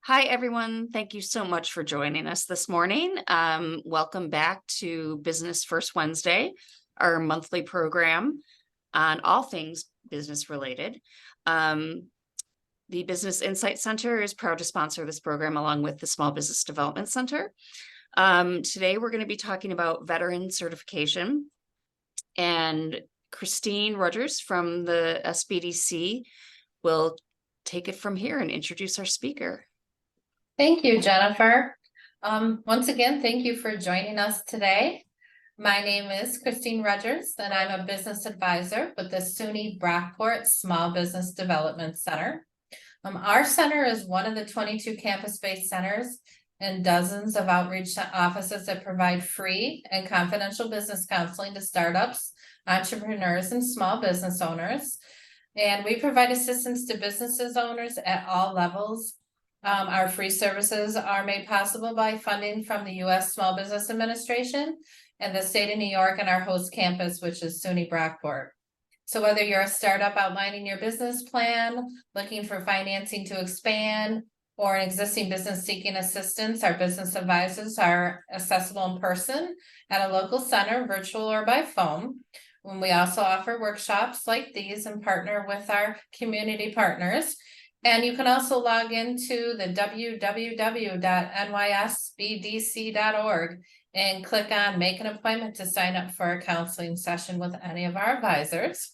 Hi, everyone. Thank you so much for joining us this morning. Welcome back to Business First Wednesday, our monthly program on all things business related. The Business Insight Center is proud to sponsor this program along with the Small Business Development Center. Today, we're going to be talking about veteran certification, and Christine Rogers from the SBDC will take it from here and introduce our speaker. Thank you, Jennifer. Once again, thank you for joining us today. My name is Christine Rogers, and I'm a business advisor with the SUNY Brockport Small Business Development Center. Our center is one of the 22 campus-based centers and dozens of outreach offices that provide free and confidential business counseling to startups, entrepreneurs, and small business owners. And we provide assistance to businesses owners at all levels. Our free services are made possible by funding from the U.S. Small Business Administration and the state of New York and our host campus, which is SUNY Brockport. So whether you're a startup outlining your business plan, looking for financing to expand, or an existing business seeking assistance, our business advisors are accessible in person at a local center, virtual or by phone. When we also offer workshops like these and partner with our community partners. And you can also log into the www.nysbdc.org and click on make an appointment to sign up for a counseling session with any of our advisors.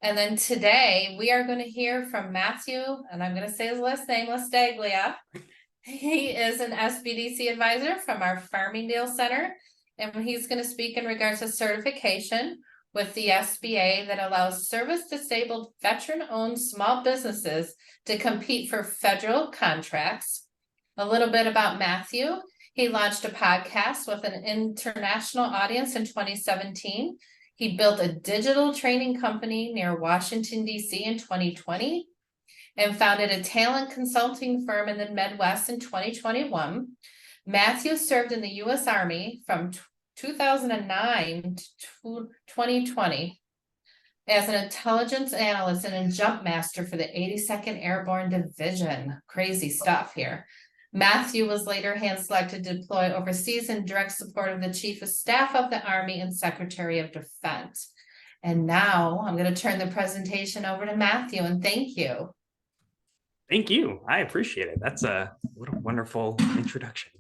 And then today we are going to hear from Matthew, and I'm going to say his last name, Lastaglia. He is an SBDC advisor from our Farmingdale Center, and he's going to speak in regards to certification with the SBA that allows service-disabled veteran-owned small businesses to compete for federal contracts. A little bit about Matthew. He launched a podcast with an international audience in 2017. He built a digital training company near Washington, D.C. in 2020 and founded a talent consulting firm in the Midwest in 2021. Matthew served in the U.S. Army from 2009 to 2020 as an intelligence analyst and a jump master for the 82nd Airborne Division. Crazy stuff here. Matthew was later hand-selected to deploy overseas in direct support of the Chief of Staff of the Army and Secretary of Defense. And now I'm going to turn the presentation over to Matthew, and thank you. Thank you. I appreciate it. What a wonderful introduction.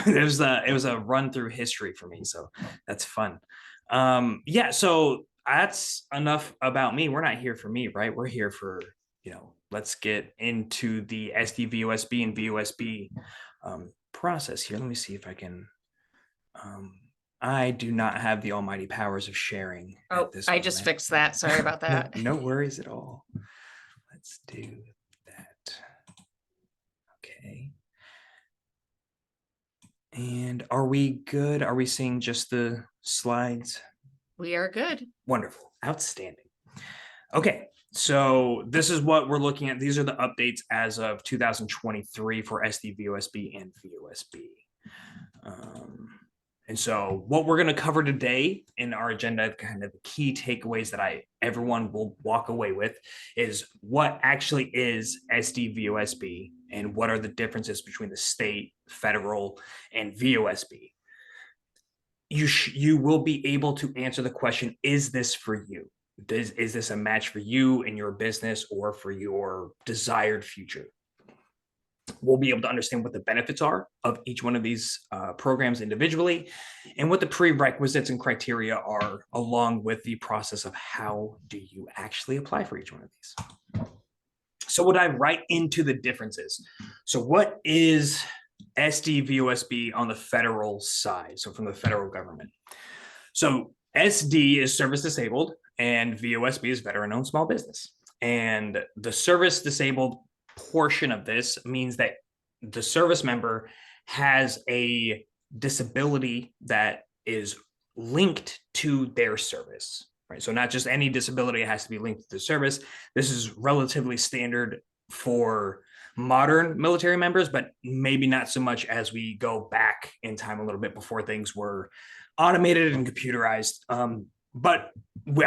It was a run through history for me, so that's fun. So that's enough about me. We're not here for me, right? We're here for, let's get into the SDVOSB and VOSB process here. Let me see if I can. I do not have the almighty powers of sharing. Oh, I just fixed that. Sorry about that. No worries at all. Let's do that. Okay. And are we good? Are we seeing just the slides? We are good. Wonderful. Outstanding. Okay. So this is what we're looking at. These are the updates as of 2023 for SDVOSB and VOSB. And so what we're going to cover today in our agenda, kind of the key takeaways that everyone will walk away with, is what actually is SDVOSB and what are the differences between the state, federal, and VOSB. You will be able to answer the question, is this for you? Is this a match for you in your business or for your desired future? We'll be able to understand what the benefits are of each one of these programs individually and what the prerequisites and criteria are, along with the process of how do you actually apply for each one of these. So we'll dive right into the differences. So what is SDVOSB on the federal side? So from the federal government. So SD is service disabled and VOSB is veteran-owned small business. And the service disabled portion of this means that the service member has a disability that is linked to their service, right? So not just any disability has to be linked to the service. This is relatively standard for modern military members, but maybe not so much as we go back in time a little bit before things were automated and computerized. But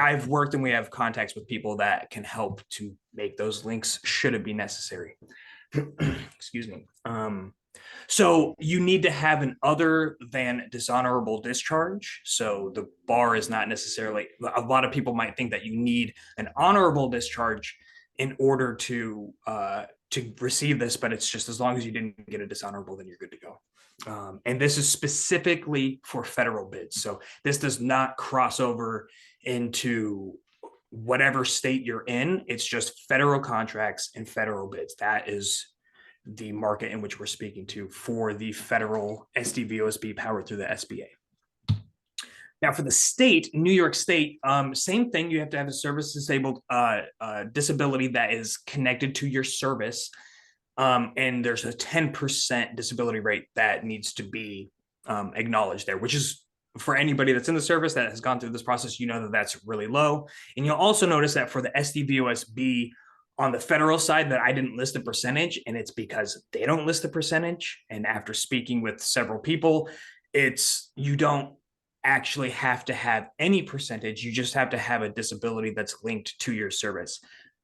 I've worked and we have contacts with people that can help to make those links should it be necessary. excuse me. So you need to have an other than dishonorable discharge. So the bar is not necessarily, a lot of people might think that you need an honorable discharge in order to receive this, but it's just as long as you didn't get a dishonorable, then you're good to go. And this is specifically for federal bids. So this does not cross over into whatever state you're in. It's just federal contracts and federal bids. That is the market in which we're speaking to for the federal SDVOSB powered through the SBA. Now for the state, New York State, same thing. You have to have a service disabled disability that is connected to your service. And there's a 10% disability rate that needs to be acknowledged there, which is for anybody that's in the service that has gone through this process, you know that that's really low. And you'll also notice that for the SDVOSB on the federal side that I didn't list the percentage, and it's because they don't list the percentage. And after speaking with several people, you don't actually have to have any percentage. You just have to have a disability that's linked to your service.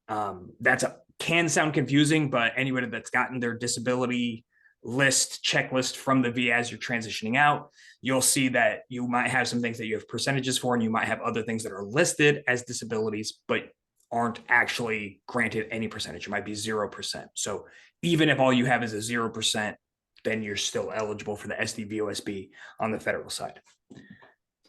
Can sound confusing, but anybody that's gotten their disability list checklist from the VA as you're transitioning out, you'll see that you might have some things that you have percentages for, and you might have other things that are listed as disabilities, but aren't actually granted any percentage. It might be 0%. So even if all you have is a 0%, then you're still eligible for the SDVOSB on the federal side.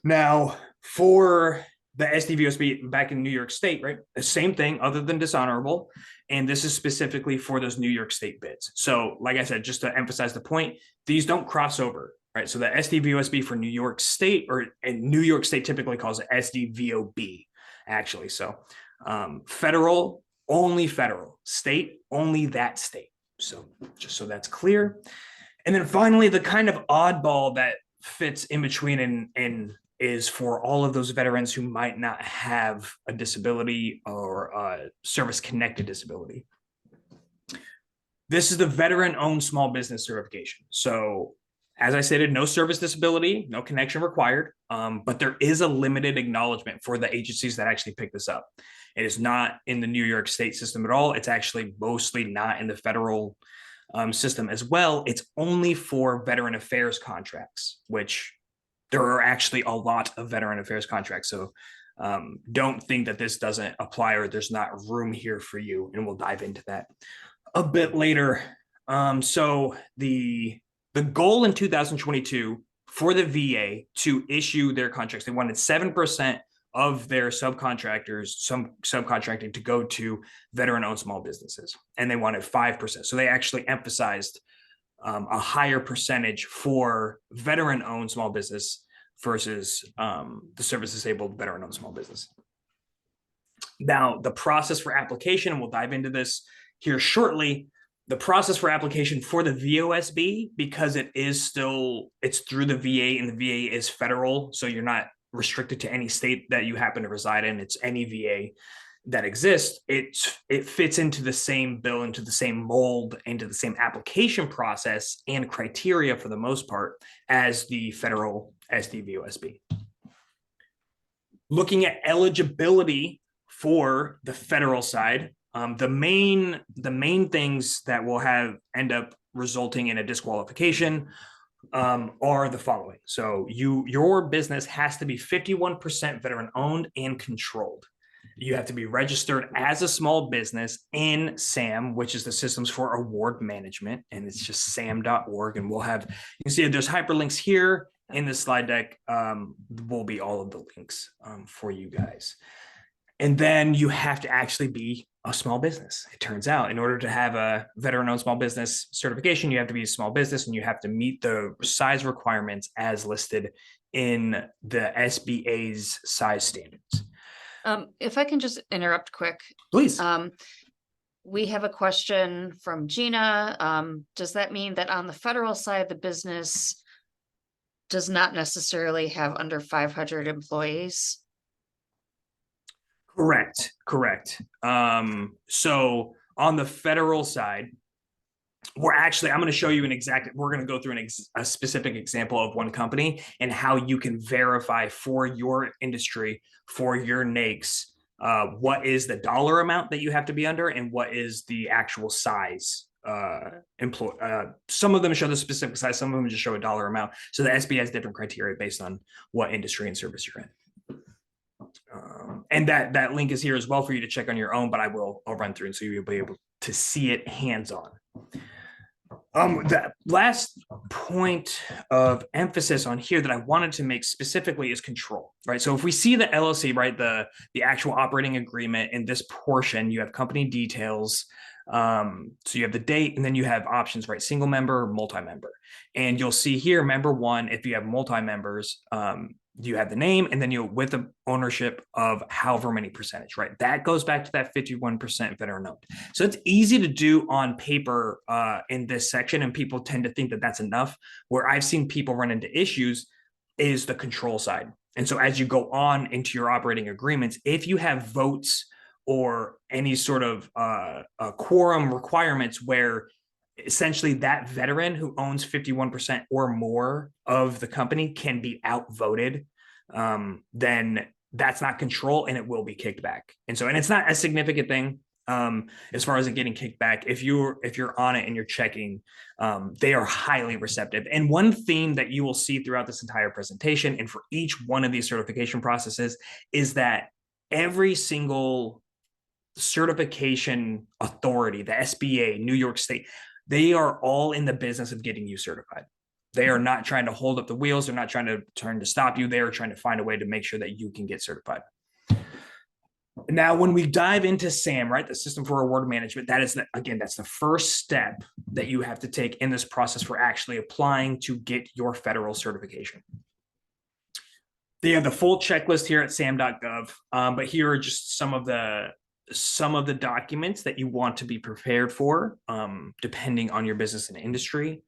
Now, for the SDVOSB back in New York State, right? The same thing other than dishonorable. And this is specifically for those New York State bids. So like I said, just to emphasize the point, these don't cross over, right? So the SDVOSB for New York State, and New York State typically calls it SDVOB, actually. So federal, only federal, state, only that state. So just so that's clear. And then finally, the kind of oddball that fits in between and is for all of those veterans who might not have a disability or a service-connected disability. This is the veteran-owned small business certification. So as I stated, no service disability, no connection required, but there is a limited acknowledgement for the agencies that actually pick this up. It is not in the New York State system at all. It's actually mostly not in the federal system as well. It's only for veteran affairs contracts, which there are actually a lot of veteran affairs contracts. So don't think that this doesn't apply or there's not room here for you. And we'll dive into that a bit later. So the goal in 2022 for the VA to issue their contracts, they wanted 7% of their subcontracting to go to veteran-owned small businesses, and they wanted 5%. So they actually emphasized a higher percentage for veteran-owned small business versus the service-disabled veteran-owned small business. Now, the process for application, and we'll dive into this here shortly. The process for application for the VOSB, because it's through the VA, and the VA is federal, so you're not restricted to any state that you happen to reside in. It's any VA that exists. It fits into the same bill, into the same mold, into the same application process and criteria for the most part as the federal SDVOSB. Looking at eligibility for the federal side, the main things that will end up resulting in a disqualification are the following. So your business has to be 51% veteran owned and controlled. You have to be registered as a small business in SAM, which is the Systems for Award Management, and it's just sam.org. And you can see there's hyperlinks here in the slide deck. Will be all of the links for you guys. And then you have to actually be a small business. It turns out in order to have a veteran-owned small business certification, you have to be a small business and you have to meet the size requirements as listed in the SBA's size standards. If I can just interrupt quick. Please. We have a question from Gina. Does that mean that on the federal side, the business does not necessarily have under 500 employees? Correct. So on the federal side, I'm going to show you we're going to go through a specific example of one company and how you can verify for your industry, for your NAICS, what is the dollar amount that you have to be under and what is the actual size some of them show the specific size, some of them just show a dollar amount. So the SB has different criteria based on what industry and service you're in. And that link is here as well for you to check on your own, but I'll run through it so you'll be able to see it hands-on. The last point of emphasis on here that I wanted to make specifically is control, right? So if we see the LLC, right, the actual operating agreement in this portion, you have company details. So you have the date, and then you have options, right? Single member, multi-member. And you'll see here, member one, if you have multi-members, you have the name, and then you with the ownership of however many percentage, right? That goes back to that 51% veteran owned. So it's easy to do on paper in this section, and people tend to think that that's enough. Where I've seen people run into issues is the control side. And so as you go on into your operating agreements, if you have votes or any sort of quorum requirements where essentially that veteran who owns 51% or more of the company can be outvoted, then that's not control and it will be kicked back. And it's not a significant thing as far as it getting kicked back. If you're on it and you're checking, they are highly receptive. And one theme that you will see throughout this entire presentation and for each one of these certification processes is that every single certification authority, the SBA, New York State, they are all in the business of getting you certified. They are not trying to hold up the wheels. They're not trying to stop you. They are trying to find a way to make sure that you can get certified. Now, when we dive into SAM, right, the System for Reward Management, that's the first step that you have to take in this process for actually applying to get your federal certification. They have the full checklist here at sam.gov, but here are just some of the documents that you want to be prepared for, depending on your business and industry.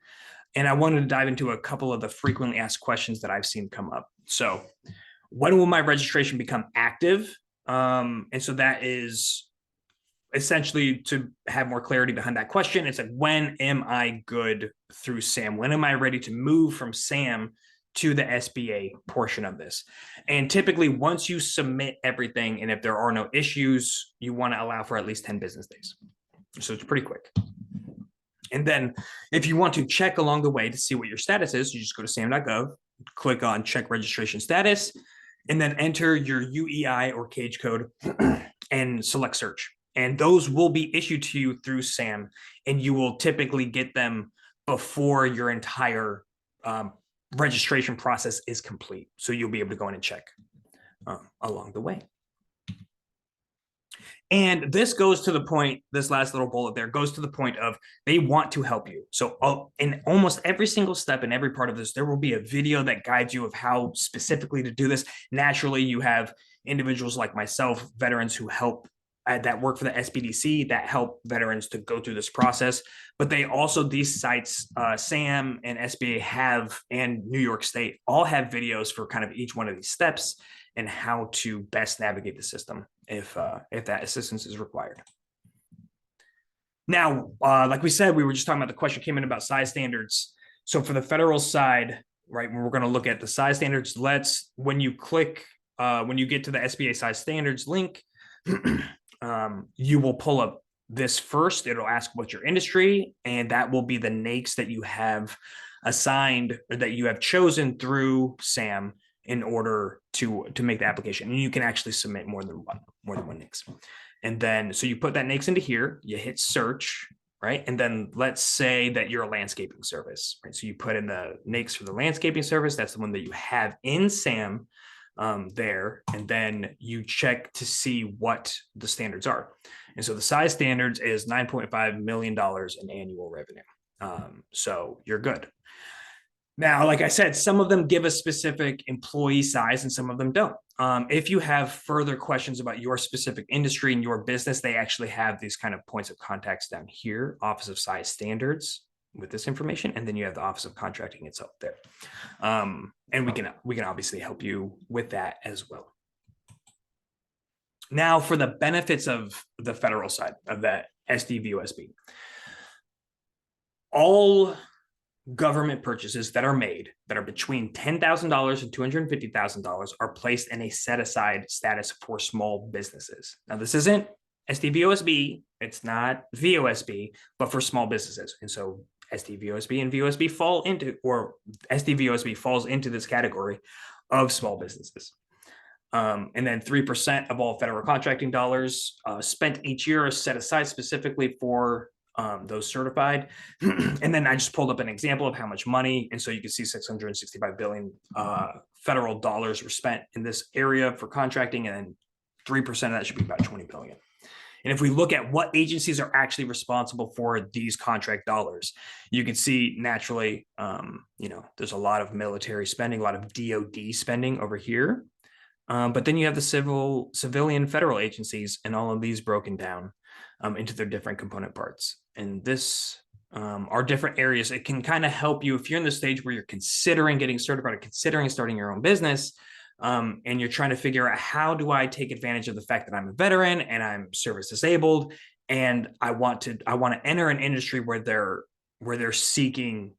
And I wanted to dive into a couple of the frequently asked questions that I've seen come up. So when will my registration become active? And so that is essentially to have more clarity behind that question. It's like, when am I good through SAM? When am I ready to move from SAM to the SBA portion of this? And typically once you submit everything, and if there are no issues, you want to allow for at least 10 business days. So it's pretty quick. And then if you want to check along the way to see what your status is, you just go to sam.gov, click on check registration status, and then enter your UEI or cage code and select search. And those will be issued to you through SAM, and you will typically get them before your entire registration process is complete. So you'll be able to go in and check along the way. And this goes to the point, this last little bullet there goes to the point of they want to help you. So in almost every single step in every part of this, there will be a video that guides you of how specifically to do this. Naturally, you have individuals like myself, veterans who help that work for the SBDC that help veterans to go through this process. But they also, these sites, SAM and SBA have, and New York State all have videos for kind of each one of these steps and how to best navigate the system if that assistance is required. Now, like we said, we were just talking about, the question came in about size standards. So for the federal side, right, we're going to look at the size standards. When you click, when you get to the SBA size standards link, you will pull up this first. It'll ask what's your industry, and that will be the NAICS that you have assigned or that you have chosen through SAM in order to make the application. And you can actually submit more than one NAICS. And then, so you put that NAICS into here, you hit search, right? And then let's say that you're a landscaping service, right? So you put in the NAICS for the landscaping service. That's the one that you have in SAM there. And then you check to see what the standards are. And so the size standards is $9.5 million in annual revenue. So you're good. Now, like I said, some of them give a specific employee size and some of them don't. If you have further questions about your specific industry and your business, they actually have these kind of points of contacts down here, Office of Size Standards with this information, and then you have the Office of Contracting itself there. And we can obviously help you with that as well. Now, for the benefits of the federal side of that SDVOSB, all government purchases that are made that are between $10,000 and $250,000 are placed in a set-aside status for small businesses. Now, this isn't SDVOSB, it's not VOSB, but for small businesses. And so SDVOSB and VOSB fall into, or SDVOSB falls into this category of small businesses. And then 3% of all federal contracting dollars spent each year is set aside specifically for those certified. And then I just pulled up an example of how much money. And so you can see 665 billion federal dollars were spent in this area for contracting, and then 3% of that should be about 20 billion. And if we look at what agencies are actually responsible for these contract dollars, you can see naturally, there's a lot of military spending, a lot of DoD spending over here. But then you have the civilian federal agencies, and all of these broken down into their different component parts. And this are different areas. It can kind of help you if you're in the stage where you're considering getting certified or considering starting your own business. And you're trying to figure out, how do I take advantage of the fact that I'm a veteran and I'm service disabled, and I want to enter an industry where they're seeking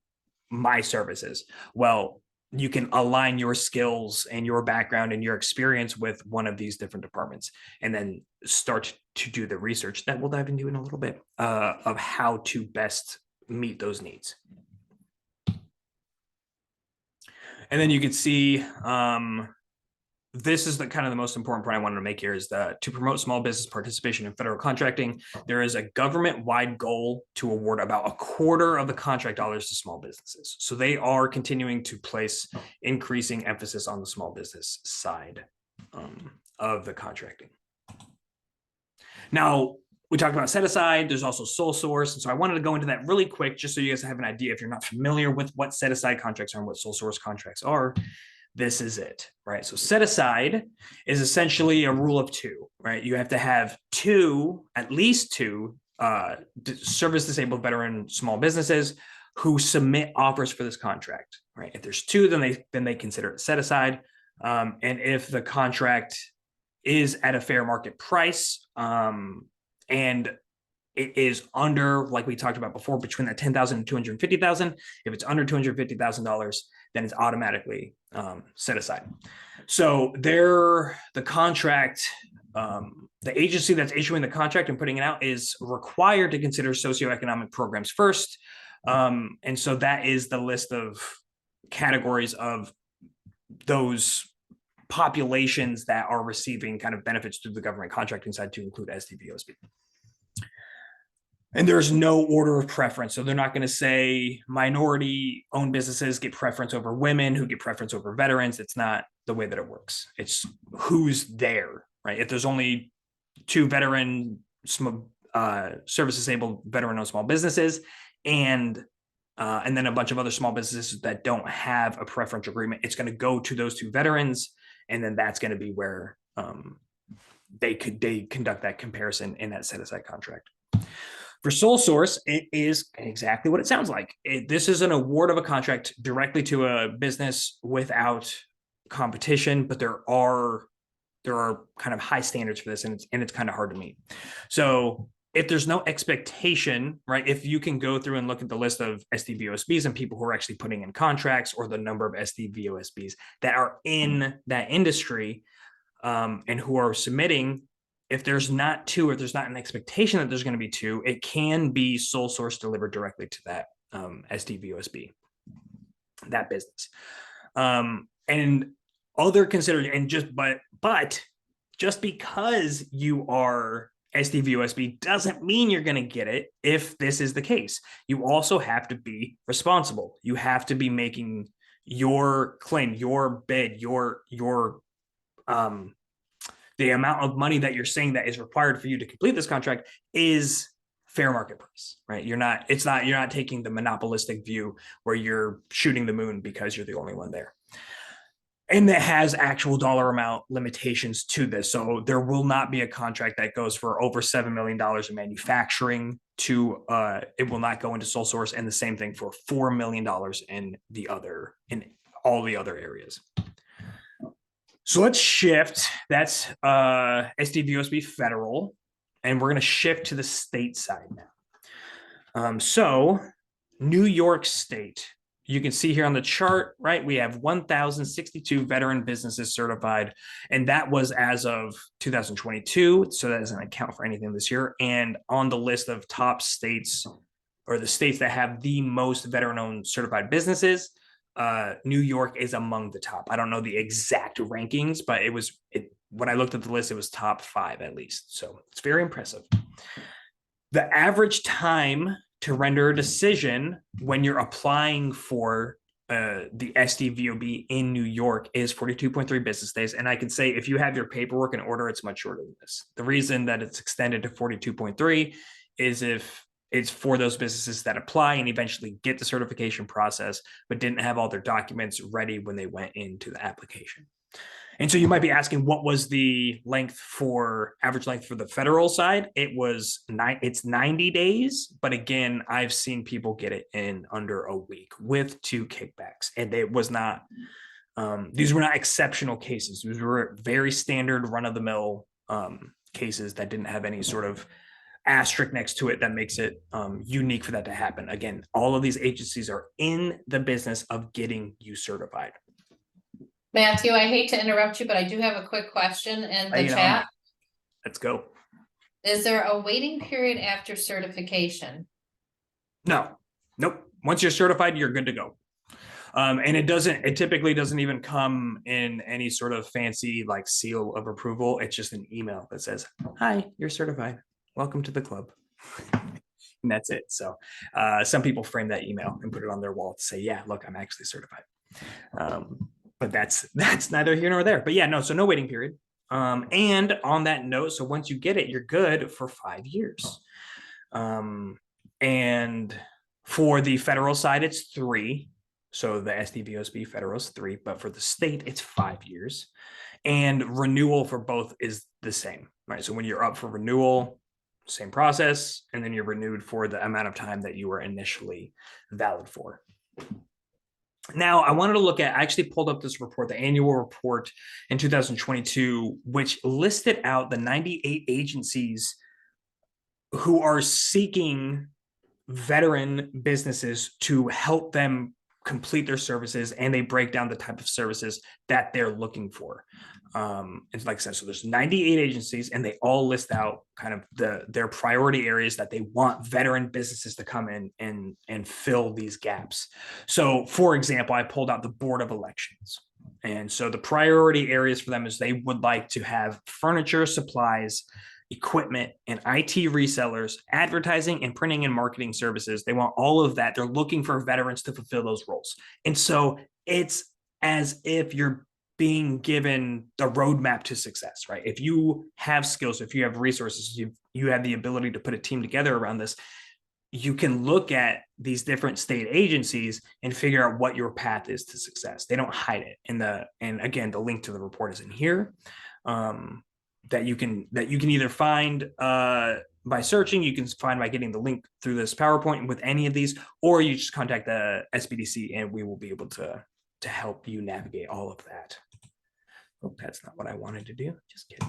my services. Well, you can align your skills and your background and your experience with one of these different departments, and then start to do the research that we'll dive into in a little bit of how to best meet those needs. And then you can see, this is the kind of the most important point I wanted to make here, is that to promote small business participation in federal contracting, there is a government-wide goal to award about a quarter of the contract dollars to small businesses. So they are continuing to place increasing emphasis on the small business side of the contracting. Now, we talked about set aside. There's also sole source. And so I wanted to go into that really quick, just so you guys have an idea. If you're not familiar with what set aside contracts are and what sole source contracts are, this is it, right? So set aside is essentially a rule of two, right? You have to have at least two service disabled veteran small businesses who submit offers for this contract, right? If there's two, then they consider it set aside. And if the contract is at a fair market price, and it is under, like we talked about before, between that $10,000 and $250,000. If it's under $250,000, then it's automatically set aside. So the contract, the agency that's issuing the contract and putting it out is required to consider socioeconomic programs first. And so that is the list of categories of those populations that are receiving kind of benefits through the government contracting side, to include SDVOSB. And there's no order of preference. So they're not going to say minority-owned businesses get preference over women, who get preference over veterans. It's not the way that it works. It's who's there, right? If there's only two service-disabled veteran-owned small businesses, and then a bunch of other small businesses that don't have a preferential agreement, it's going to go to those two veterans, and then that's going to be where they conduct that comparison in that set-aside contract. For sole source, it is exactly what it sounds like. This is an award of a contract directly to a business without competition, but there are kind of high standards for this, and it's kind of hard to meet. So if there's no expectation, right, if you can go through and look at the list of SDVOSBs and people who are actually putting in contracts, or the number of SDVOSBs that are in that industry and who are submitting, if there's not two, or if there's not an expectation that there's going to be two, it can be sole source delivered directly to that SDVOSB, that business. And other considered, and but just because you are SDVOSB doesn't mean you're going to get it if this is the case. You also have to be responsible. You have to be making your claim, your bid, the amount of money that you're saying that is required for you to complete this contract is fair market price, right? You're not taking the monopolistic view where you're shooting the moon because you're the only one there. And that has actual dollar amount limitations to this. So there will not be a contract that goes for over $7 million in manufacturing it will not go into sole source, and the same thing for $4 million in all the other areas. So let's shift. That's SDVOSB federal, and we're going to shift to the state side now. So New York State you can see here on the chart, right? We have 1,062 veteran businesses certified, and that was as of 2022. So that doesn't account for anything this year. And on the list of top states, or the states that have the most veteran-owned certified businesses, New York is among the top. I don't know the exact rankings, but when I looked at the list, it was top 5 at least. So it's very impressive. The average time to render a decision when you're applying for the SDVOB in New York is 42.3 business days. And I can say if you have your paperwork in order, it's much shorter than this. The reason that it's extended to 42.3 is if it's for those businesses that apply and eventually get the certification process, but didn't have all their documents ready when they went into the application. And so you might be asking, what was the average length for the federal side? It's 90 days. But again, I've seen people get it in under a week with 2 kickbacks. And it was not, these were not exceptional cases. These were very standard run-of-the-mill cases that didn't have any sort of asterisk next to it that makes it unique for that to happen. Again, all of these agencies are in the business of getting you certified. Matthew, I hate to interrupt you, but I do have a quick question in the chat. Let's go. Is there a waiting period after certification? No, nope. Once you're certified, you're good to go. And it typically doesn't even come in any sort of fancy like seal of approval. It's just an email that says, "Hi, you're certified. Welcome to the club." And that's it. So some people frame that email and put it on their wall to say, "Yeah, look, I'm actually certified." But that's neither here nor there. But yeah, no, so no waiting period. And on that note, so once you get it, you're good for 5 years. And for the federal side, it's 3. So the SDVOSB federal is 3, but for the state, it's 5 years. And renewal for both is the same, right? So when you're up for renewal, same process, and then you're renewed for the amount of time that you were initially valid for. Now, I wanted to I actually pulled up this report, the annual report in 2022, which listed out the 98 agencies who are seeking veteran businesses to help them complete their services, and they break down the type of services that they're looking for. It's like I said, so there's 98 agencies, and they all list out kind of their priority areas that they want veteran businesses to come in and fill these gaps. So for example, I pulled out the Board of Elections. And so the priority areas for them is they would like to have furniture, supplies, equipment, and IT resellers, advertising and printing and marketing services. They want all of that. They're looking for veterans to fulfill those roles. And so it's as if you're being given the roadmap to success, right? If you have skills, if you have resources, you have the ability to put a team together around this, you can look at these different state agencies and figure out what your path is to success. They don't hide it. And again, the link to the report is in here. That you can either find by searching, you can find by getting the link through this PowerPoint with any of these, or you just contact the SBDC and we will be able to help you navigate all of that. Oh, that's not what I wanted to do. Just kidding.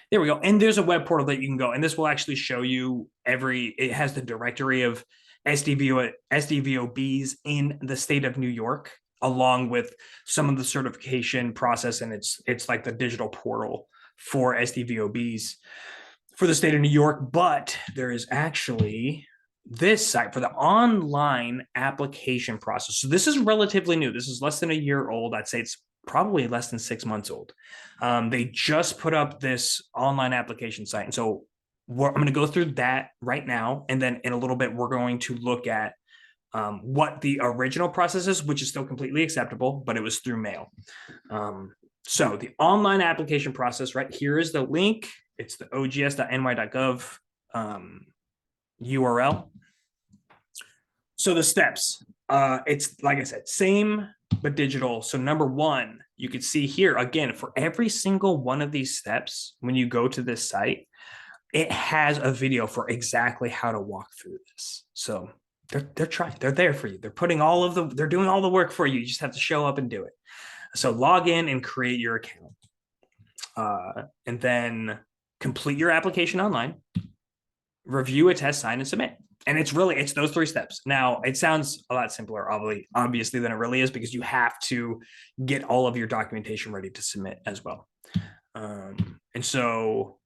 There we go. And there's a web portal that you can go, and this will actually show you it has the directory of SDVOBs in the state of New York, along with some of the certification process. And it's like the digital portal for SDVOBs for the state of New York. But there is actually this site for the online application process. So this is relatively new. This is less than a year old. I'd say it's probably less than 6 months old. They just put up this online application site. And so I'm going to go through that right now. And then in a little bit, we're going to look at what the original process is, which is still completely acceptable, but it was through mail. So the online application process, right here is the link. It's the ogs.ny.gov URL. So the steps, it's like I said, same but digital. So number 1, you could see here again, for every single one of these steps, when you go to this site, it has a video for exactly how to walk through this. So they're trying, they're there for you. They're doing all the work for you. You just have to show up and do it. So log in and create your account, and then complete your application online, review a test, sign, and submit. And it's those 3 steps. Now, it sounds a lot simpler, obviously, than it really is, because you have to get all of your documentation ready to submit as well. And so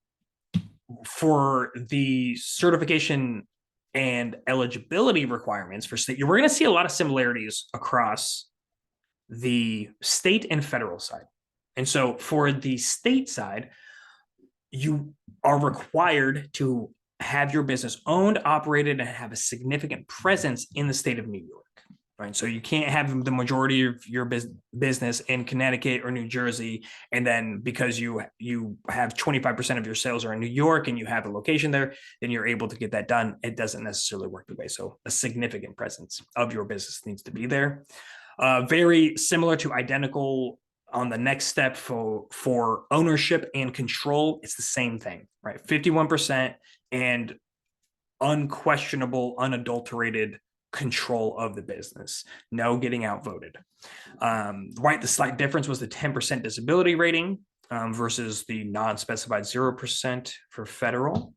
for the certification and eligibility requirements for state, we're going to see a lot of similarities across the state and federal side. And so for the state side, you are required to have your business owned, operated, and have a significant presence in the state of New York, right? So you can't have the majority of your business in Connecticut or New Jersey, and then because you have 25% of your sales are in New York and you have a location there, then you're able to get that done. It doesn't necessarily work the way. So a significant presence of your business needs to be there. Very similar to identical on the next step for ownership and control. It's the same thing, right? 51% and unquestionable, unadulterated control of the business. No getting outvoted. Right. The slight difference was the 10% disability rating versus the non-specified 0% for federal.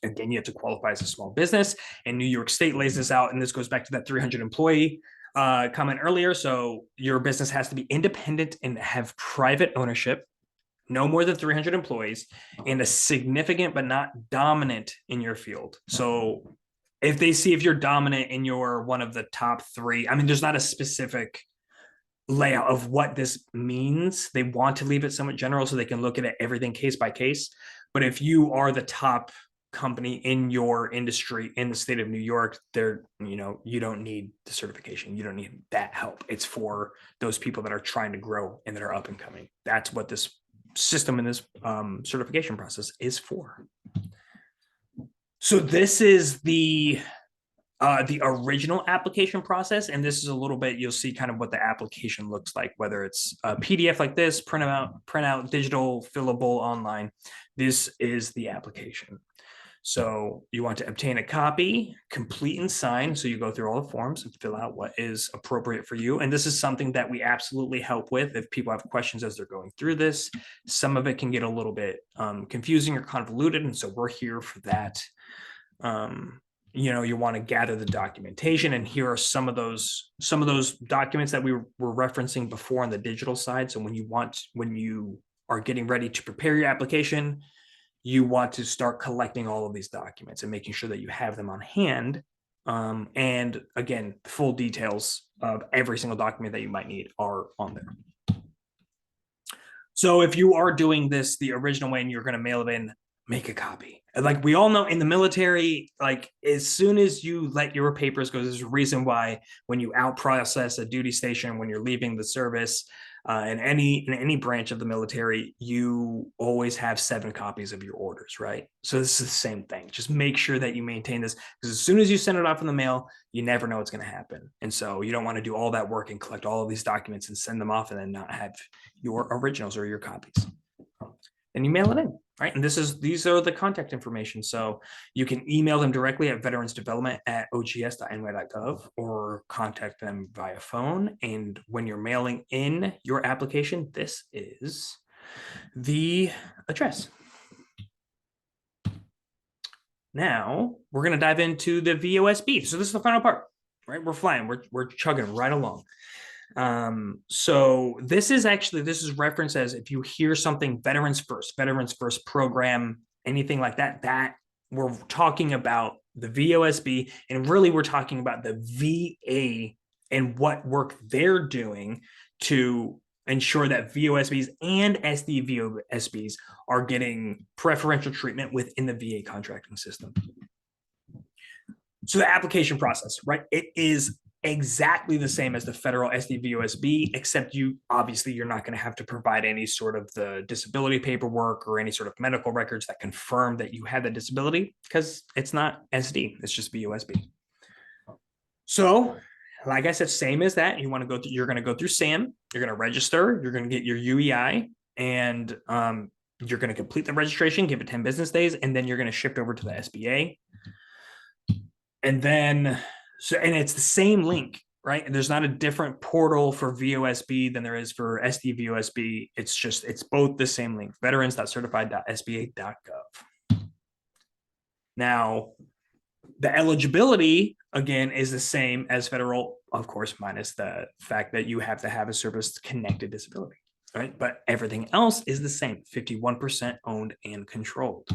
Again, you have to qualify as a small business, and New York State lays this out, and this goes back to that 300 employee comment earlier. So your business has to be independent and have private ownership, no more than 300 employees, and a significant but not dominant in your field. So if they see if you're dominant and you're one of the top 3, I mean, there's not a specific layout of what this means. They want to leave it somewhat general so they can look at everything case by case. But if you are the top company in your industry in the state of New York, you don't need the certification. You don't need that help. It's for those people that are trying to grow and that are up and coming. That's what this system and this certification process is for. So this is the original application process, and this is a little bit, you'll see kind of what the application looks like, whether it's a PDF like this, print out, digital, fillable, online. This is the application. So you want to obtain a copy, complete and sign. So you go through all the forms and fill out what is appropriate for you. And this is something that we absolutely help with if people have questions as they're going through this. Some of it can get a little bit confusing or convoluted, and so we're here for that. You want to gather the documentation, and here are some of those documents that we were referencing before on the digital side. So when you are getting ready to prepare your application, you want to start collecting all of these documents and making sure that you have them on hand. And again, full details of every single document that you might need are on there. So if you are doing this the original way and you're going to mail it in, make a copy. Like we all know in the military, like as soon as you let your papers go, there's a reason why when you out process a duty station, when you're leaving the service, in any branch of the military, you always have 7 copies of your orders, right? So this is the same thing. Just make sure that you maintain this, because as soon as you send it off in the mail, you never know what's going to happen. And so you don't want to do all that work and collect all of these documents and send them off and then not have your originals or your copies. And you mail it in, right? And these are the contact information. So you can email them directly at veteransdevelopment@ogs.ny.gov or contact them via phone. And when you're mailing in your application, this is the address. Now we're going to dive into the VOSB. So this is the final part, right? We're flying, we're chugging right along. So this is referenced as, if you hear something veterans first program, anything like that we're talking about the VOSB, and really we're talking about the VA and what work they're doing to ensure that VOSBs and SDVOSBs are getting preferential treatment within the VA contracting system. So the application process, right? It is exactly the same as the federal SDVOSB, except you're not going to have to provide any sort of the disability paperwork or any sort of medical records that confirm that you have that disability, because it's not SD, it's just VOSB. So, like I said, same as that. You're going to go through SAM, you're going to register, you're going to get your UEI, and you're going to complete the registration, give it 10 business days, and then you're going to shift over to the SBA. And then and it's the same link, right? There's not a different portal for VOSB than there is for SDVOSB. It's both the same link, veterans.certified.sba.gov. Now, The eligibility, again, is the same as federal, of course, minus the fact that you have to have a service-connected disability, right? But everything else is the same, 51% owned and controlled.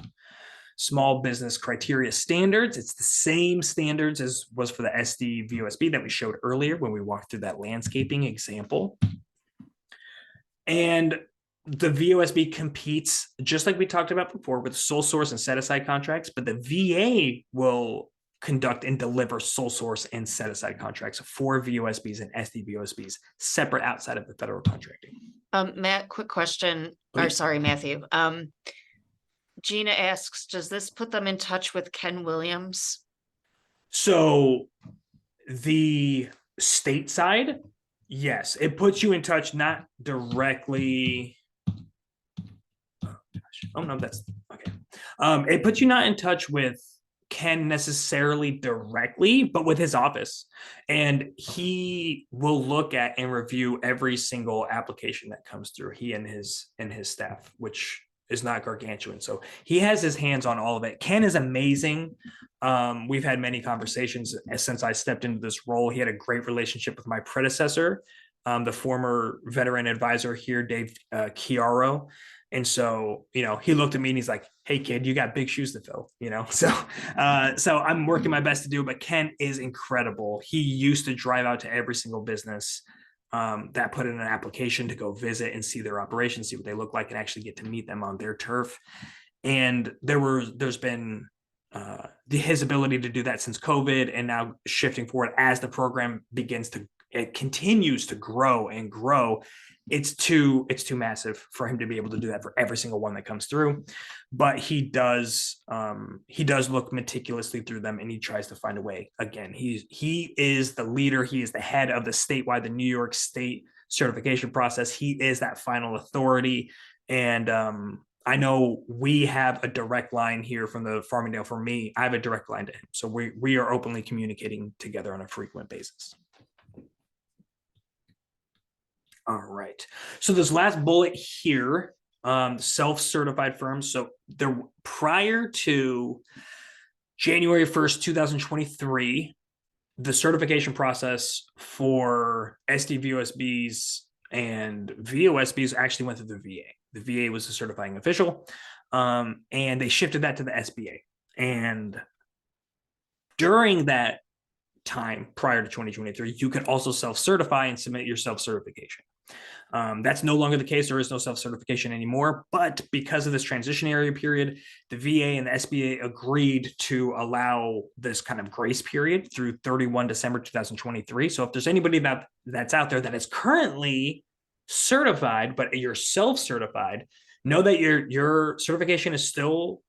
Small business criteria standards, it's the same standards as was for the SDVOSB that we showed earlier when we walked through that landscaping example. And the VOSB competes, just like we talked about before, with sole source and set-aside contracts, but the VA will conduct and deliver sole source and set-aside contracts for VOSBs and SDVOSBs separate outside of the federal contracting. Matt, quick question, or Please. sorry, Matthew. Gina asks, does this put them in touch with Ken Williams? So the state side, yes, it puts you in touch, not directly. Oh no, that's okay. It puts you not in touch with Ken necessarily directly, but with his office, and he will look at and review every single application that comes through. He and his staff, which is not gargantuan, so he has his hands on all of it. Ken is amazing. We've had many conversations since I stepped into this role. He had a great relationship with my predecessor, the former veteran advisor here, Dave Chiaro. And so, you know, he looked at me and he's like, hey kid, you got big shoes to fill, you know? So I'm working my best to do it, but Ken is incredible. He used to drive out to every single business that put in an application to go visit and see their operations, see what they look like, and actually get to meet them on their turf. And there's been his ability to do that since COVID, and now shifting forward as the program it continues to grow and grow. It's too massive for him to be able to do that for every single one that comes through, but he does look meticulously through them, and he tries to find a way. Again, he is the leader. He is the head of the New York State certification process. He is that final authority. And I know we have a direct line here from the Farmingdale. For me, I have a direct line to him. So we are openly communicating together on a frequent basis. All right. So this last bullet here, self-certified firms. So prior to January 1st, 2023, the certification process for SDVOSBs and VOSBs actually went through the VA. The VA was the certifying official, and they shifted that to the SBA. And during that time, prior to 2023, you can also self-certify and submit your self-certification. That's no longer the case. There is no self-certification anymore, but because of this transitionary period, the VA and the SBA agreed to allow this kind of grace period through 31 December 2023. So if there's anybody that's out there that is currently certified, but you're self-certified, know that your certification is still,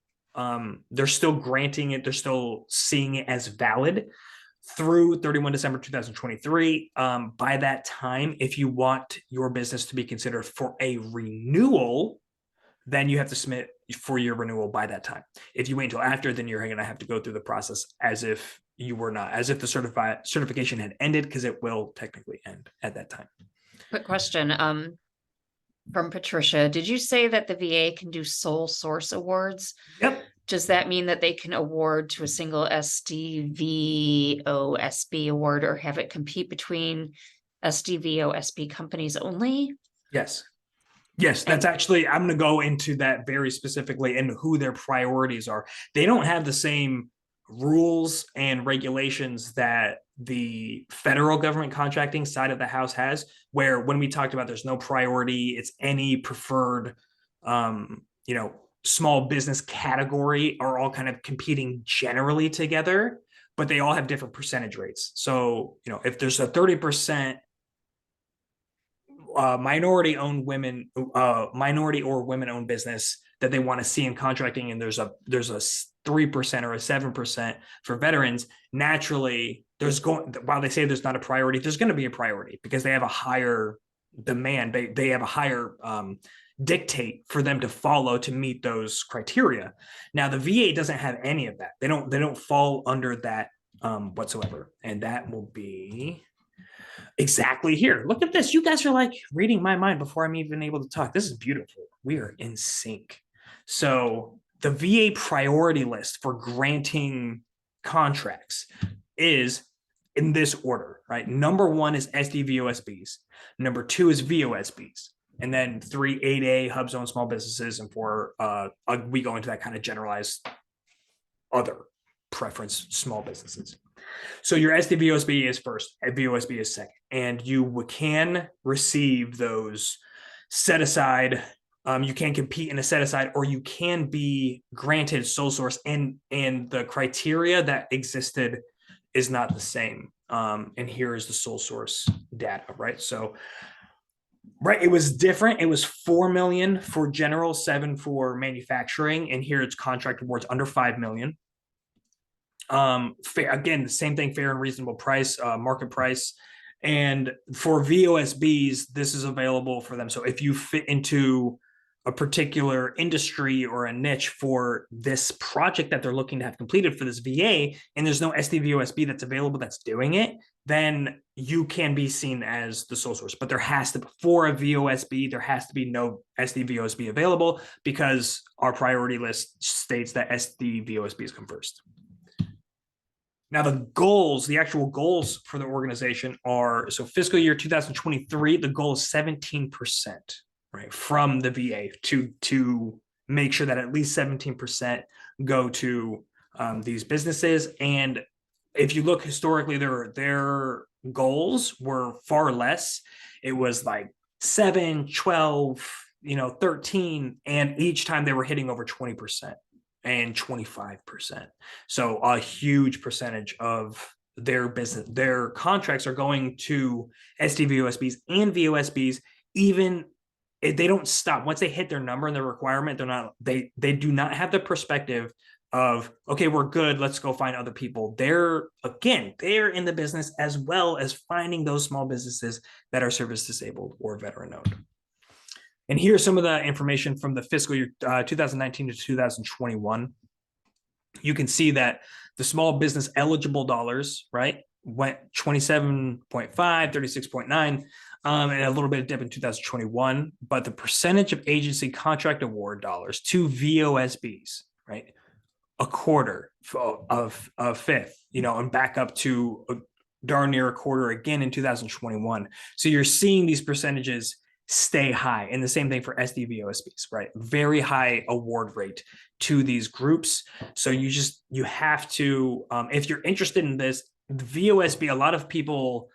they're still granting it, they're still seeing it as valid through 31 December 2023. By that time, if you want your business to be considered for a renewal, then you have to submit for your renewal by that time. If you wait until after, then you're going to have to go through the process as if you were not, as if the certification had ended, because it will technically end at that time. Quick question from Patricia. Did you say that the VA can do sole source awards? Yep. Does that mean that they can award to a single SDVOSB award, or have it compete between SDVOSB companies only? Yes. Yes, that's actually, I'm going to go into that very specifically and who their priorities are. They don't have the same rules and regulations that the federal government contracting side of the house has, where when we talked about there's no priority, it's any preferred, small business category are all kind of competing generally together, but they all have different percentage rates. So, if there's a 30% minority or women-owned business that they want to see in contracting, and there's a 3% or a 7% for veterans, naturally while they say there's not a priority, there's going to be a priority because they have a higher demand. They have a higher dictate for them to follow to meet those criteria. Now the VA doesn't have any of that. They don't fall under that whatsoever, and that will be exactly here. Look at this. You guys are like reading my mind before I'm even able to talk. This is beautiful. We are in sync. So the VA priority list for granting contracts is in this order, right? Number one is SDVOSBs. Number two is VOSBs. And then 3, 8A, hub zone small businesses, and 4, we go into that kind of generalized other preference small businesses. So your SDVOSB is first, VOSB is second, and you can receive those set aside. You can compete in a set aside, or you can be granted sole source, and the criteria that existed is not the same. And here is the sole source data, right? So, right, it was different. It was 4 million for general, 7 for manufacturing, and here it's contract awards under 5 million. Fair, again, the same thing, fair and reasonable price, market price. And for VOSBs, this is available for them. So if you fit into a particular industry or a niche for this project that they're looking to have completed for this VA, and there's no SDVOSB that's available that's doing it, then you can be seen as the sole source. But there has to, for a VOSB, there has to be no SDVOSB available, because our priority list states that SDVOSBs come first. Now, the goals, the actual goals for the organization are, so fiscal year 2023, the goal is 17%, right, from the VA to make sure that at least 17% go to these businesses. And if you look historically, their goals were far less. It was like 7, 12, 13, and each time they were hitting over 20%. And 25%. So a huge percentage of their business, their contracts are going to SDVOSBs and VOSBs. Even if they don't stop once they hit their number and their requirement, they do not have the perspective of, okay, we're good, let's go find other people. They're in the business as well as finding those small businesses that are service disabled or veteran owned. And here's some of the information from the fiscal year 2019 to 2021. You can see that the small business eligible dollars, right, went 27.5, 36.9, and a little bit of dip in 2021. But the percentage of agency contract award dollars to VOSBs, right, a quarter, of a fifth, and back up to darn near a quarter again in 2021. So you're seeing these percentages stay high, and the same thing for SDVOSBs, right? Very high award rate to these groups. So you have to, if you're interested in this, VOSB, a lot of people,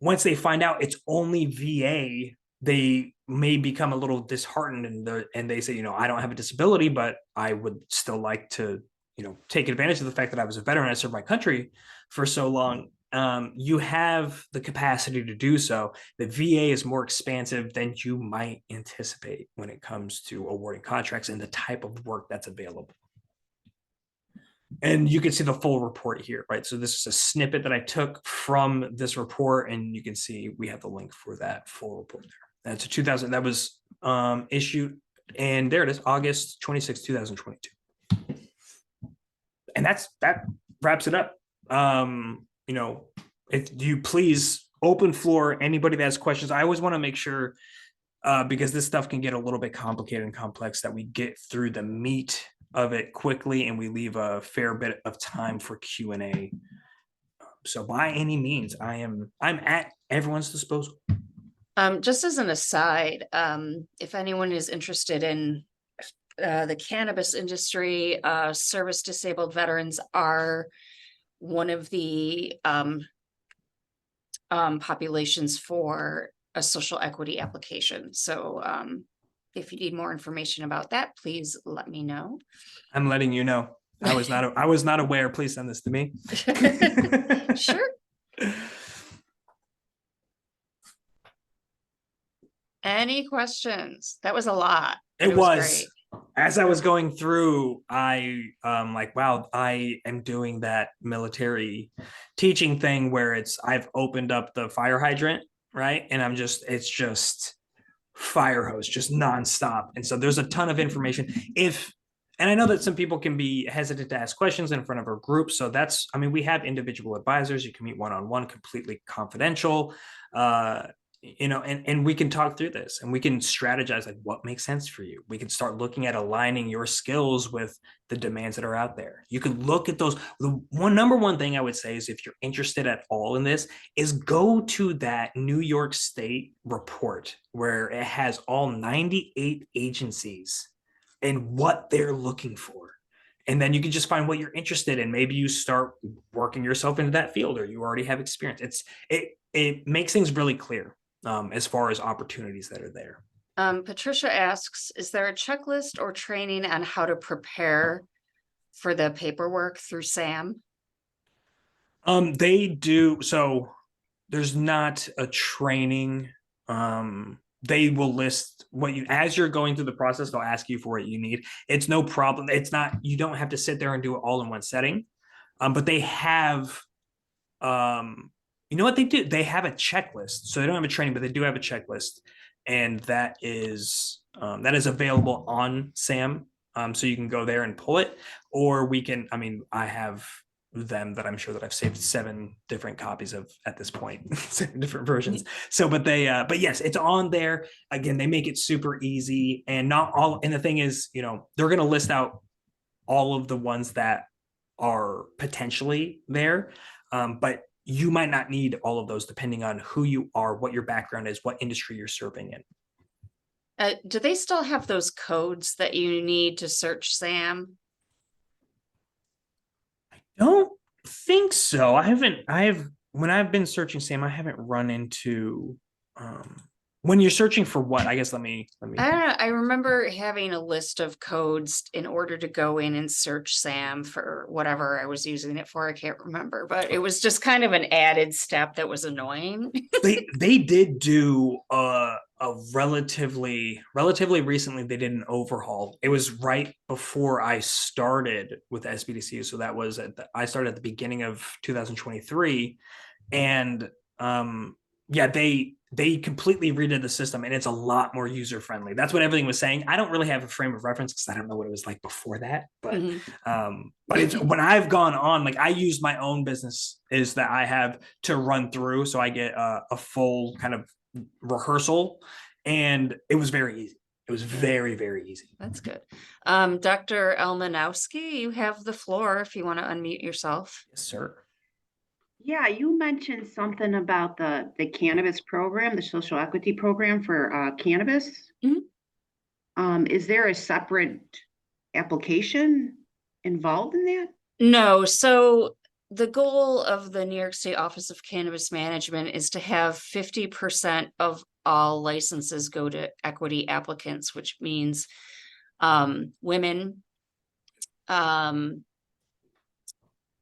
once they find out it's only VA, they may become a little disheartened, and they say, I don't have a disability, but I would still like to, take advantage of the fact that I was a veteran, I served my country for so long. You have the capacity to do so. The VA is more expansive than you might anticipate when it comes to awarding contracts and the type of work that's available. And you can see the full report here, right? So this is a snippet that I took from this report, and you can see we have the link for that full report there. That's 2000. That was issued, and there it is, August 26, 2022. And that wraps it up. If you please open floor, anybody that has questions. I always want to make sure, because this stuff can get a little bit complicated and complex, that we get through the meat of it quickly and we leave a fair bit of time for Q&A. So by any means, I'm at everyone's disposal. Just as an aside, if anyone is interested in the cannabis industry, service disabled veterans are one of the populations for a social equity application. So if you need more information about that, please let me know. I'm letting you know. I was not aware. Please send this to me. Sure. Any questions? That was a lot. It was great. As I was going through, I like, wow, I am doing that military teaching thing where I've opened up the fire hydrant, right? And it's just fire hose, just nonstop. And so there's a ton of information. And I know that some people can be hesitant to ask questions in front of our group. So we have individual advisors. You can meet one-on-one, completely confidential. and we can talk through this and we can strategize like what makes sense for you. We can start looking at aligning your skills with the demands that are out there. You can look at those. The number one thing I would say is if you're interested at all in this is go to that New York State report where it has all 98 agencies and what they're looking for. And then you can just find what you're interested in. Maybe you start working yourself into that field or you already have experience. It makes things really clear as far as opportunities that are there. Patricia asks, is there a checklist or training on how to prepare for the paperwork through SAM? They do. So there's not a training. They will list what you, as you're going through the process, they'll ask you for what you need. It's no problem. It's not, you don't have to sit there and do it all in one setting. But they have, you know what they do? They have a checklist. So they don't have a training, but they do have a checklist. And that is available on SAM. So you can go there and pull it, or we can, I have them that I'm sure that I've saved 7 different copies of at this point, 7 different versions. So, but yes, it's on there. Again, they make it super easy and not all. And the thing is, they're going to list out all of the ones that are potentially there. But you might not need all of those depending on who you are, what your background is, what industry you're serving in. Do they still have those codes that you need to search SAM? Don't think so. When I've been searching SAM, I haven't run into when you're searching for what, I guess let me I don't know. I remember having a list of codes in order to go in and search SAM for whatever I was using it for. I can't remember, but it was just kind of an added step that was annoying. they did do a relatively recently, they did an overhaul. It was right before I started with SBDC. So that was I started at the beginning of 2023. And they completely redid the system and it's a lot more user friendly. That's what everything was saying. I don't really have a frame of reference because I don't know what it was like before that. But but it's when I've gone on, like I use my own business is that I have to run through, so I get a full kind of rehearsal, and it was very easy. It was very, very easy. That's good. Dr. Elmanowski, you have the floor if you want to unmute yourself. Yes, sir. Yeah, you mentioned something about the cannabis program, the social equity program for cannabis. Is there a separate application involved in that? No, so the goal of the New York State Office of Cannabis Management is to have 50% of all licenses go to equity applicants, which means women,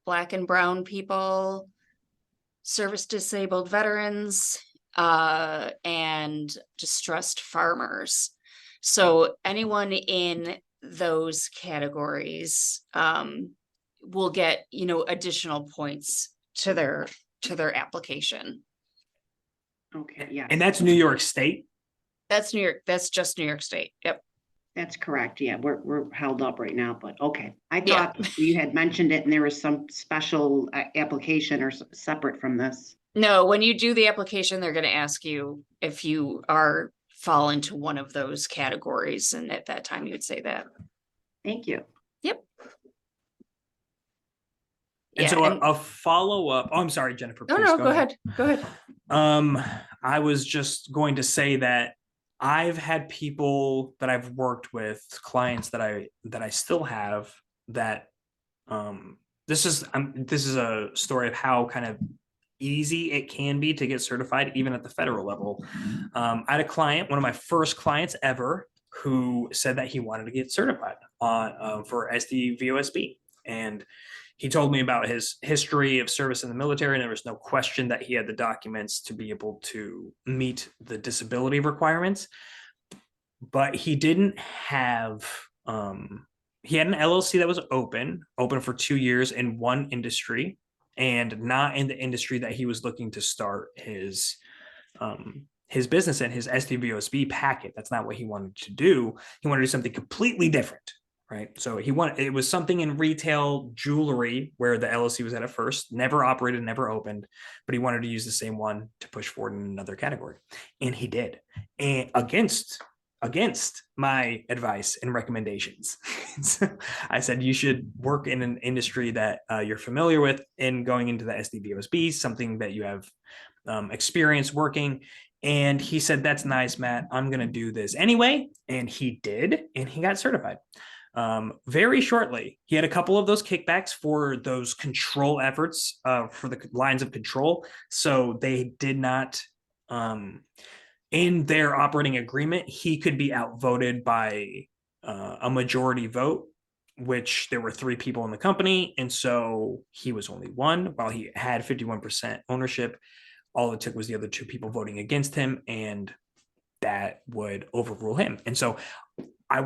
Black and brown people, service disabled veterans, and distressed farmers. So anyone in those categories will get, additional points to their application. Okay, yeah. And that's New York State? That's New York. That's just New York State. Yep. That's correct. Yeah, we're held up right now, but okay. I thought you had mentioned it and there was some special application or separate from this. No, when you do the application, they're going to ask you if you fall into one of those categories. And at that time, you would say that. Thank you. Yep. And so a follow-up. Oh, I'm sorry, Jennifer. No, please, go ahead. Go ahead. I was just going to say that I've had people that I've worked with, clients that I still have, that this is a story of how kind of easy it can be to get certified even at the federal level. I had a client, one of my first clients ever, who said that he wanted to get certified on for SDVOSB, and he told me about his history of service in the military, and there was no question that he had the documents to be able to meet the disability requirements. But he didn't have, he had an LLC that was open for 2 years in one industry, and not in the industry that he was looking to start his business in, his SDVOSB packet. That's not what he wanted to do. He wanted to do something completely different. right? So it was something in retail jewelry where the LLC was at first, never operated, never opened, but he wanted to use the same one to push forward in another category. And he did. And against my advice and recommendations. So I said, you should work in an industry that you're familiar with and going into the SDVOSB, something that you have experience working. And he said, that's nice, Matt, I'm going to do this anyway. And he did, and he got certified. Very shortly, he had a couple of those kickbacks for those control efforts for the lines of control. So they did not, in their operating agreement, he could be outvoted by a majority vote, which there were 3 people in the company. And so he was only one, while he had 51% ownership. All it took was the other 2 people voting against him, and that would overrule him. And so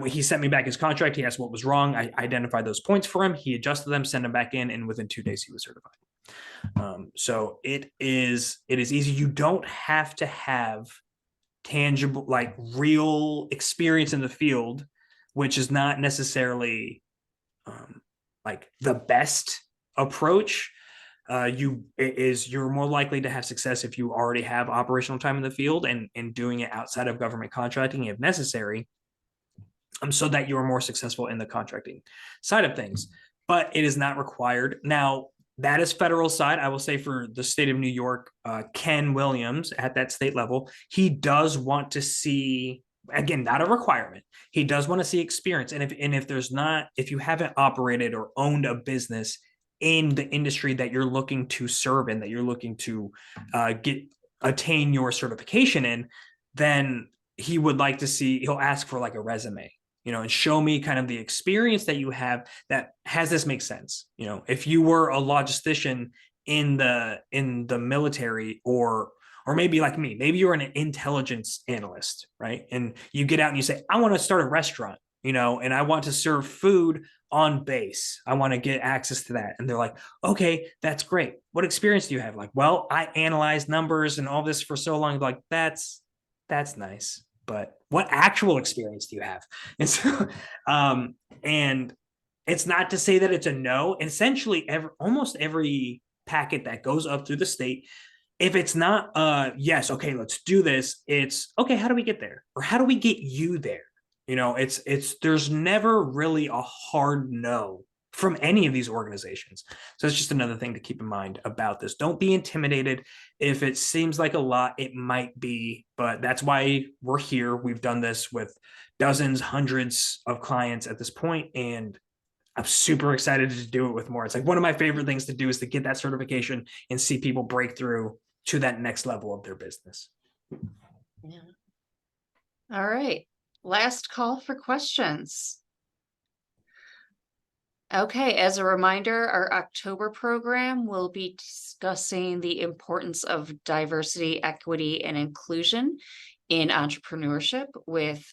he sent me back his contract. He asked what was wrong. I identified those points for him. He adjusted them, sent them back in, and within 2 days he was certified. So it is easy. You don't have to have tangible, like real experience in the field, which is not necessarily like the best approach. You're more likely to have success if you already have operational time in the field and doing it outside of government contracting if necessary, so that you are more successful in the contracting side of things. But it is not required. Now, that is federal side. I will say for the state of New York, Ken Williams at that state level, he does want to see, again, not a requirement. He does want to see experience. And if you haven't operated or owned a business in the industry that you're looking to serve in, that you're looking to attain your certification in, then he'll ask for like a resume, and show me kind of the experience that you have that has this make sense. If you were a logistician in the military, or maybe like me, maybe you're an intelligence analyst, right? And you get out and you say, I want to start a restaurant, and I want to serve food on base. I want to get access to that. And they're like, okay, that's great. What experience do you have? Like, well, I analyze numbers and all this for so long. Like, that's nice, but what actual experience do you have? And so, and it's not to say that it's a no. Essentially, almost every packet that goes up through the state, if it's not yes, okay, let's do this, it's okay, how do we get there? Or how do we get you there? There's never really a hard no from any of these organizations. So it's just another thing to keep in mind about this. Don't be intimidated. If it seems like a lot, it might be, but that's why we're here. We've done this with dozens, hundreds of clients at this point, and I'm super excited to do it with more. It's like one of my favorite things to do is to get that certification and see people break through to that next level of their business. Yeah. All right. Last call for questions. Okay, as a reminder, our October program will be discussing the importance of diversity, equity, and inclusion in entrepreneurship with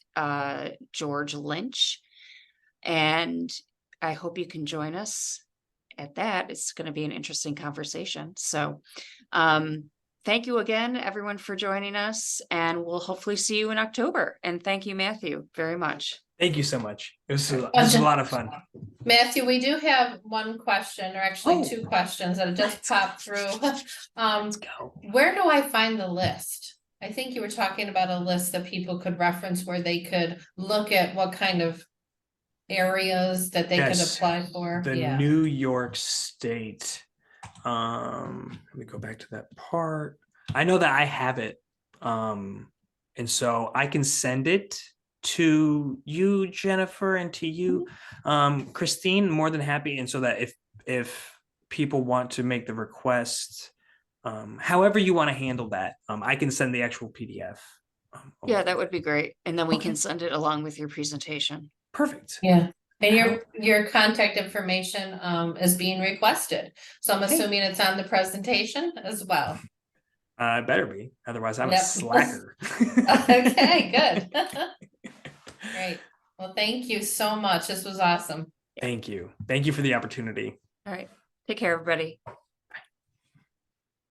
George Lynch. And I hope you can join us at that. It's going to be an interesting conversation. So thank you again, everyone, for joining us, and we'll hopefully see you in October. And thank you, Matthew, very much. Thank you so much. It was a lot of fun. Matthew, we do have one question, or actually 2 questions that have just popped through. Let's go. Where do I find the list? I think you were talking about a list that people could reference where they could look at what kind of areas that they could apply for. The New York State. Let me go back to that part. I know that I have it. And so I can send it to you, Jennifer, and to you, Christine, more than happy. And so that if people want to make the request, however you want to handle that, I can send the actual PDF. Yeah, that would be great. And then we can send it along with your presentation. Perfect. Yeah. And your contact information is being requested. So I'm assuming it's on the presentation as well. It better be. Otherwise, I'm a slacker. Okay, good. Great. Well, thank you so much. This was awesome. Thank you. Thank you for the opportunity. All right. Take care, everybody.